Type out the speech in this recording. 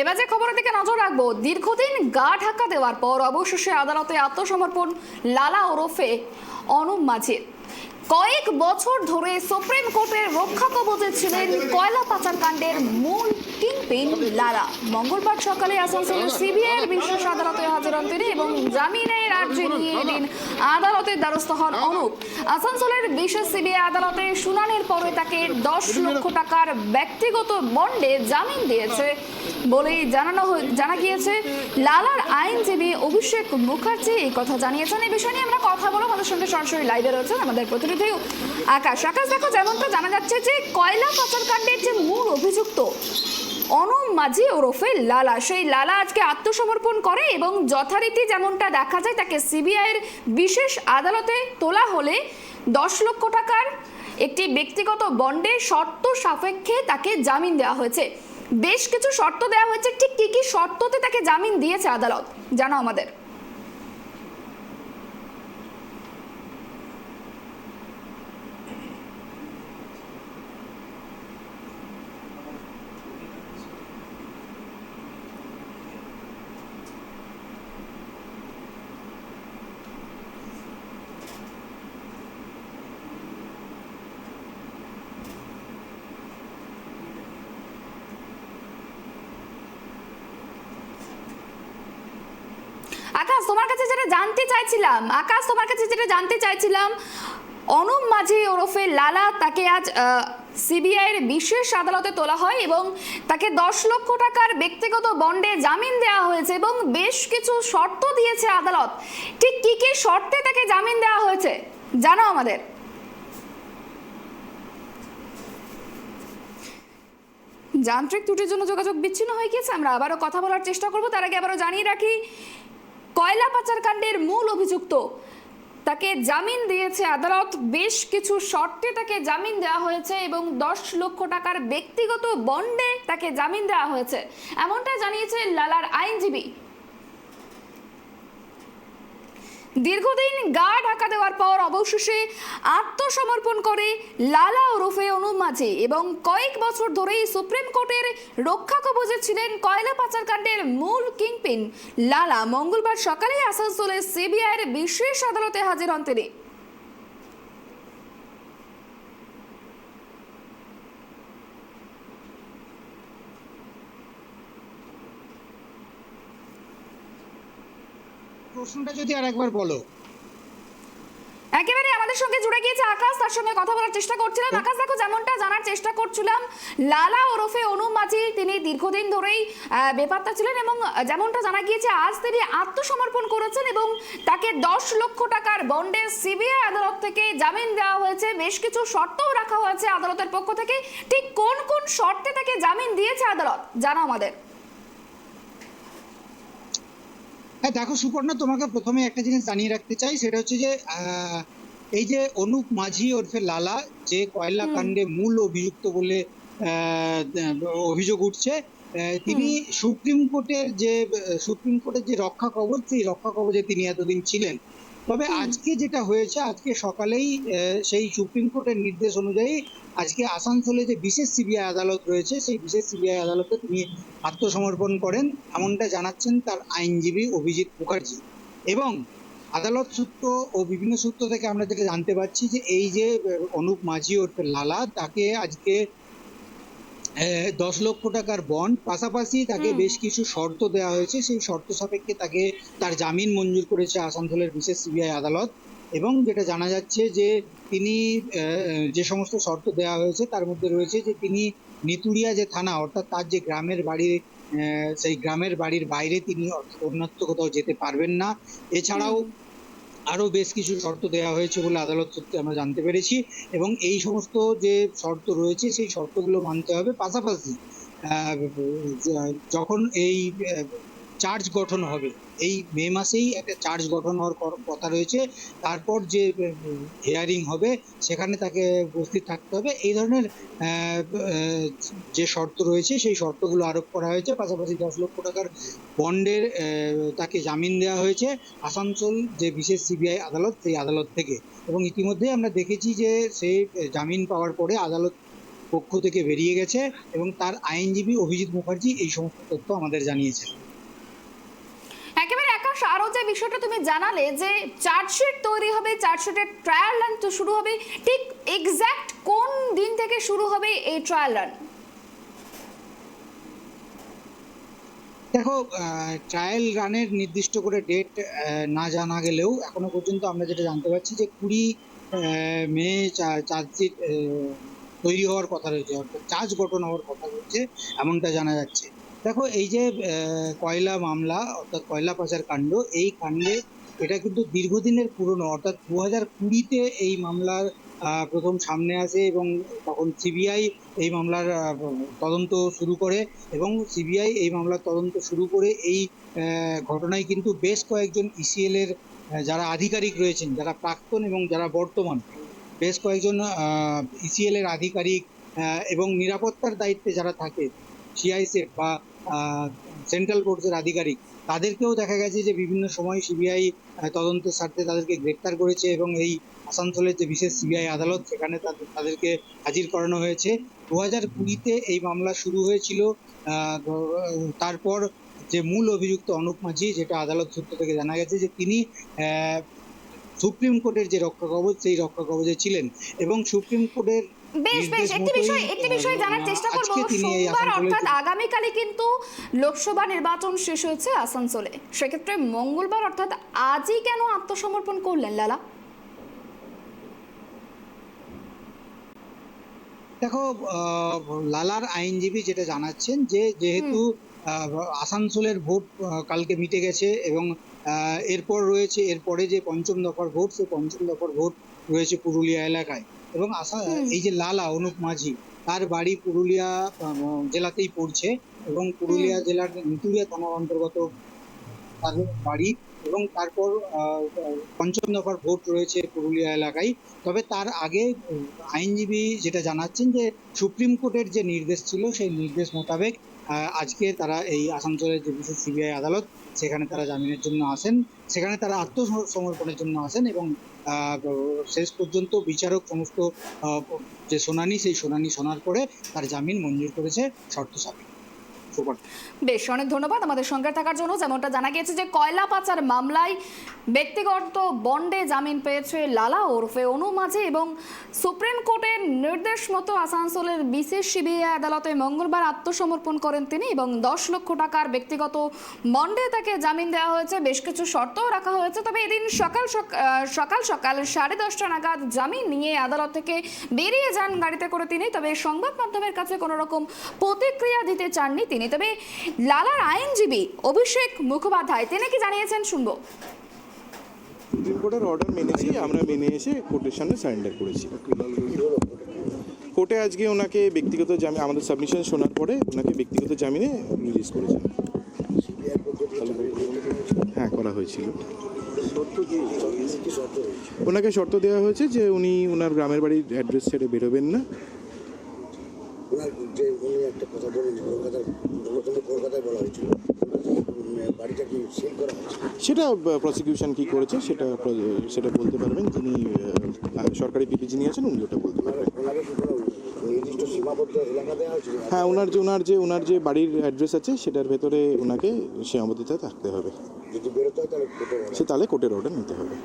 এবার যে খবরের দিকে নজর রাখবো, দীর্ঘদিন গা ঢাকা দেওয়ার পর অবশেষে আদালতে আত্মসমর্পণ লালা ওরফে অনুপ মাঝির। কয়েক বছর ধরে সুপ্রিম কোর্টের রক্ষা কবচে ছিলেন কয়লা পাচার কাণ্ডের মূল কিংপিন লালা। মঙ্গলবার সকালে আসানসোলের সিবিআইয়ের বিশেষ আদালতে হাজির হন তিনি এবং জামিনের আর্জি নিয়ে এদিন আদালতের দ্বারস্থ হন অনুপ। আসানসোলের বিশেষ সিবিআই আদালতে শুনানির পরে তাকে 10 লক্ষ টাকার ব্যক্তিগত বন্ডে জামিন দিয়েছে বলেই জানা গিয়েছে। লালার আইনজীবী অভিষেক মুখার্জি এই কথা জানিয়েছেন। এই বিষয় নিয়ে আমরা কথা বলবো, আমাদের সঙ্গে সরাসরি লাইভে রয়েছেন আমাদের প্রতিনিধি আকাশ। দেখো, যেমনটা জানা যাচ্ছে যে কয়লা পাচার কাণ্ডের যে মূল অভিযুক্ত অনুপ মাঝি ওরফে লালা, সেই লালা আজকে আত্মসমর্পণ করে এবং যথারীতি যেমনটা দেখা যায় তাকে সিবিআইয়ের বিশেষ আদালতে তোলা হলে 10 লক্ষ টাকার একটি ব্যক্তিগত বন্ডে শর্ত সাপেক্ষে তাকে জামিন দেওয়া হয়েছে। বেশ কিছু শর্ত দেওয়া হয়েছে, ঠিক কি কি শর্ততে তাকে জামিন দিয়েছে আদালত জানাও আমাদের। আকাশ, তোমার কাছে যেটা জানতে চাইছিলাম, অনুপ মাঝি ওরফে লালা তাকে আজ সিবিআইয়ের বিশেষ আদালতে তোলা হয় এবং তাকে 10 লক্ষ টাকার ব্যক্তিগত বন্ডে জামিন দেওয়া হয়েছে এবং বেশ কিছু শর্ত দিয়েছে আদালত। ঠিক কি কি শর্তে তাকে জামিন দেওয়া হয়েছে জানো আমাদের। যান্ত্রিক ত্রুটির জন্য যোগাযোগ বিচ্ছিন্ন হয়ে গিয়েছে, আমরা আবারও কথা বলার চেষ্টা করব। তার আগে আবারও জানিয়ে রাখি, কয়লা পাচার কাণ্ডের মূল অভিযুক্ত তাকে জামিন দিয়েছে আদালত। বেশ কিছু শর্তে তাকে জামিন দেওয়া হয়েছে এবং 10 লক্ষ টাকার ব্যক্তিগত বন্ডে তাকে জামিন দেওয়া হয়েছে, এমনটা জানিয়েছে লালার আইনজীবী। দীর্ঘদিন গা ঢাকা দেওয়ার পর অবশেষে আত্মসমর্পণ করে লালা ওরফে অনুপ মাঝি এবং কয়েক বছর ধরেই সুপ্রিম কোর্টের রক্ষা কবচে ছিলেন কয়লা পাচার কাণ্ডের মূল কিংপিন লালা। মঙ্গলবার সকালে আসানসোলের সিবিআইয়ের বিশেষ আদালতে হাজির হন তিনি। প্রশ্নটা যদি আরেকবার বলো। একেবারে আমাদের সঙ্গে জুড়ে গিয়েছে আকাশ, তার সঙ্গে কথা বলার চেষ্টা করছিলাম। আকাশ, দেখো, যেমনটা জানার চেষ্টা করছিলাম, লালা ওরফে অনুপ মাঝি তিনি দীর্ঘদিন ধরেই বেপাত্তা ছিলেন এবং যেমনটা জানা গিয়েছে আজ তিনি আত্মসমর্পণ করেছেন এবং তাকে 10 লক্ষ টাকার বন্ডে সিবিআই আদালত থেকে জামিন দেওয়া হয়েছে। বেশ কিছু শর্তও রাখা হয়েছে আদালতের পক্ষ থেকে। ঠিক কোন কোন শর্তে তাকে জামিন দিয়েছে আদালত জানো আমাদের। হ্যাঁ দেখো সুপর্ণা, তোমাকে প্রথমে একটা জিনিস জানিয়ে রাখতে চাই, সেটা হচ্ছে যে এই যে অনুপ মাঝি ওরফে লালা, যে কয়লা কাণ্ডে মূল অভিযুক্ত বলে অভিযোগ উঠছে, তিনি সুপ্রিম কোর্টের যে রক্ষা কবচ, সেই রক্ষা কবচে তিনি এতদিন ছিলেন। তবে আজকে যেটা হয়েছে, আজকে সকালেই সেই সুপ্রিম কোর্টের নির্দেশ অনুযায়ী আজকে আসানসোলে যে বিশেষ সিবিআই আদালত রয়েছে, সেই বিশেষ সিবিআই আদালতে তিনি আত্মসমর্পণ করেন, এমনটা জানাচ্ছেন তার আইনজীবী অভিজিৎ মুখার্জি। এবং আদালত সূত্র ও বিভিন্ন সূত্র থেকে আমরা যেটা জানতে পারছি যে এই যে অনুপ মাঝি ওরফে লালা, তাকে আজকে 10 লক্ষ টাকার বন্ড, পাশাপাশি তাকে বেশ কিছু শর্ত দেওয়া হয়েছে। সেই শর্ত সাপেক্ষে তাকে তার জামিন মঞ্জুর করেছে আসানসোলের বিশেষ সিবিআই আদালত। এবং যেটা জানা যাচ্ছে যে তিনি যে সমস্ত শর্ত দেওয়া হয়েছে তার মধ্যে রয়েছে যে তিনি নিতুড়িয়া যে থানা, অর্থাৎ তার যে গ্রামের বাড়ি, সেই গ্রামের বাড়ির বাইরে তিনি অন্যত্র কোথাও যেতে পারবেন না। এছাড়াও আরো বেশ কিছু শর্ত দেওয়া হয়েছে বলে আদালত সূত্রে আমরা জানতে পেরেছি। এবং এই সমস্ত যে শর্ত রয়েছে সেই শর্তগুলো মানতে হবে। পাশাপাশি যখন এই চার্জ গঠন হবে, এই মে মাসেই একটা চার্জ গঠন হওয়ার কথা রয়েছে, তারপর যে হিয়ারিং হবে সেখানে তাকে উপস্থিত থাকতে হবে। এই ধরনের যে শর্ত রয়েছে সেই শর্তগুলো আরোপ করা হয়েছে। পাশাপাশি 10 লক্ষ টাকার বন্ডের তাকে জামিন দেওয়া হয়েছে আসানসোল যে বিশেষ সিবিআই আদালত, সেই আদালত থেকে। এবং ইতিমধ্যে আমরা দেখেছি যে সে জামিন পাওয়ার পরে আদালত পক্ষ থেকে বেরিয়ে গেছে এবং তার আইনজীবী অভিজিৎ মুখার্জি এই সমস্ত তথ্য আমাদের জানিয়েছে। একেবারে আকাশ, আরো যে বিষয়টা তুমি জানালে যে চার্জশিট তৈরি হবে, চার্জশিটের ট্রায়াল রান তো শুরু হবে, ঠিক এক্স্যাক্ট কোন দিন থেকে শুরু হবে এই ট্রায়াল রান? দেখো, ট্রায়াল রানের নির্দিষ্ট করে ডেট না জানা গেলেও এখনো পর্যন্ত আমরা যেটা জানতে পারছি যে 20 মে চার্জশিট তৈরি হওয়ার কথা রয়েছে, অর্থাৎ চার্জ গঠন হওয়ার কথা রয়েছে, এমনটা জানা যাচ্ছে। দেখো, এই যে কয়লা মামলা অর্থাৎ কয়লা পাচার কাণ্ড, এই কাণ্ডে এটা কিন্তু দীর্ঘদিনের পুরনো, অর্থাৎ 2020-তে এই মামলার প্রথম সামনে আসে এবং তখন সিবিআই এই মামলার তদন্ত শুরু করে এবং সিবিআই এই মামলার তদন্ত শুরু করে এই ঘটনায় কিন্তু বেশ কয়েকজন ইসিএল এর যারা আধিকারিক রয়েছেন, যারা প্রাক্তন এবং যারা বর্তমান, বেশ কয়েকজন ইসিএল এর আধিকারিক এবং নিরাপত্তার দায়িত্বে যারা থাকে, সিআইএসএফ বা সেন্ট্রাল ফোর্সের আধিকারিক, তাদেরকেও দেখা গেছে যে বিভিন্ন সময় সিবিআই তদন্তের স্বার্থে তাদেরকে গ্রেপ্তার করেছে এবং এই আসানসোলের যে বিশেষ সিবিআই আদালত, সেখানে তাদেরকে হাজির করানো হয়েছে। 2020-তে এই মামলা শুরু হয়েছিল। তারপর যে মূল অভিযুক্ত অনুপ মাঝি, যেটা আদালত সূত্র থেকে জানা গেছে যে তিনি সুপ্রিম কোর্টের যে রক্ষা কবচ, সেই রক্ষা কবচে ছিলেন এবং সুপ্রিম কোর্টের বেশ একটি বিষয় জানার চেষ্টা করব। সোমবার অর্থাৎ আগামীকালই কিন্তু লোকসভা নির্বাচন শেষ হয়েছে আসানসোলে, সেক্ষেত্রে মঙ্গলবার অর্থাৎ আজই কেন আত্মসমর্পণ করলেন লালা? দেখো, লালার আইনজীবী যেটা জানাচ্ছেন যে যেহেতু আসানসোলের ভোট কালকে মিটে গেছে এবং এরপরে যে পঞ্চম দফার ভোট, সেই পঞ্চম দফার ভোট রয়েছে পুরুলিয়া এলাকায় এবং এই যে লালা অনুপ মাঝি, তার বাড়ি পুরুলিয়া জেলাতেই পড়ছে এবং পুরুলিয়া জেলার নিতুড়িয়া থানার অন্তর্গত তার বাড়ি এবং তারপর পঞ্চম দফার ভোট রয়েছে পুরুলিয়া এলাকায়। তবে তার আগে আইনজীবী যেটা জানাচ্ছেন যে সুপ্রিম কোর্টের যে নির্দেশ ছিল, সেই নির্দেশ মোতাবেক আজকে তারা এই আসানসোলের যে বিশেষ সিবিআই আদালত, সেখানে তারা জামিনের জন্য আসেন, সেখানে তারা আত্মসমর্পণের জন্য আসেন এবং শেষ পর্যন্ত বিচারক সমস্ত যে শুনানি, সেই শুনানি শোনার পরে তার জামিন মঞ্জুর করেছে শর্ত সাপেক্ষে। বেশ, অনেক ধন্যবাদ আমাদের সঙ্গে থাকার জন্য। যেমনটা জানা গিয়েছে যে কয়লা পাচার মামলায় ব্যক্তিগত বন্ডে জামিন পেয়েছে লালা ওরফে অনু মাঝি এবং সুপ্রিম কোর্টের নির্দেশ মতো আসানসোলের বিশেষ সিবিআই আদালতে মঙ্গলবার আত্মসমর্পণ করেন তিনি এবং 10 লক্ষ টাকার ব্যক্তিগত বন্ডে তাকে জামিন দেওয়া হয়েছে। বেশ কিছু শর্তও রাখা হয়েছে। তবে এদিন সকাল 10:30 নাগাদ জামিন নিয়ে আদালত থেকে বেরিয়ে যান গাড়িতে করে তিনি। তবে সংবাদ মাধ্যমের কাছে কোনো রকম প্রতিক্রিয়া দিতে চাননি তিনি। তবে লালার আইনজীবী অভিষেক মুখোপাধ্যায় তিনি কি জানিয়েছেন শুনবো। সুপ্রিম কোর্টের অর্ডার মেনেছি, আমরা মেনে এসে কোর্টের সামনে সারেন্ডার করেছি। কোর্টে আজকে ওনাকে ব্যক্তিগত জামিন, আমাদের সাবমিশন শোনার পরে ওনাকে ব্যক্তিগত জামিনে রিলিজ করেছেন। হ্যাঁ, করা হয়েছিল। ওনাকে শর্ত দেওয়া হয়েছে যে উনি ওনার গ্রামের বাড়ির অ্যাড্রেস ছেড়ে বেরোবেন না। সেটা প্রসিকিউশন কি করেছে সেটা বলতে পারবেন, যিনি সরকারি পিপি যিনি আছেন উনি ওটা বলতে পারবেন। হ্যাঁ, ওনার যে বাড়ির অ্যাড্রেস আছে সেটার ভেতরে ওনাকে সীমাবদ্ধতা থাকতে হবে, সে তাহলে কোর্টের অর্ডার নিতে হবে।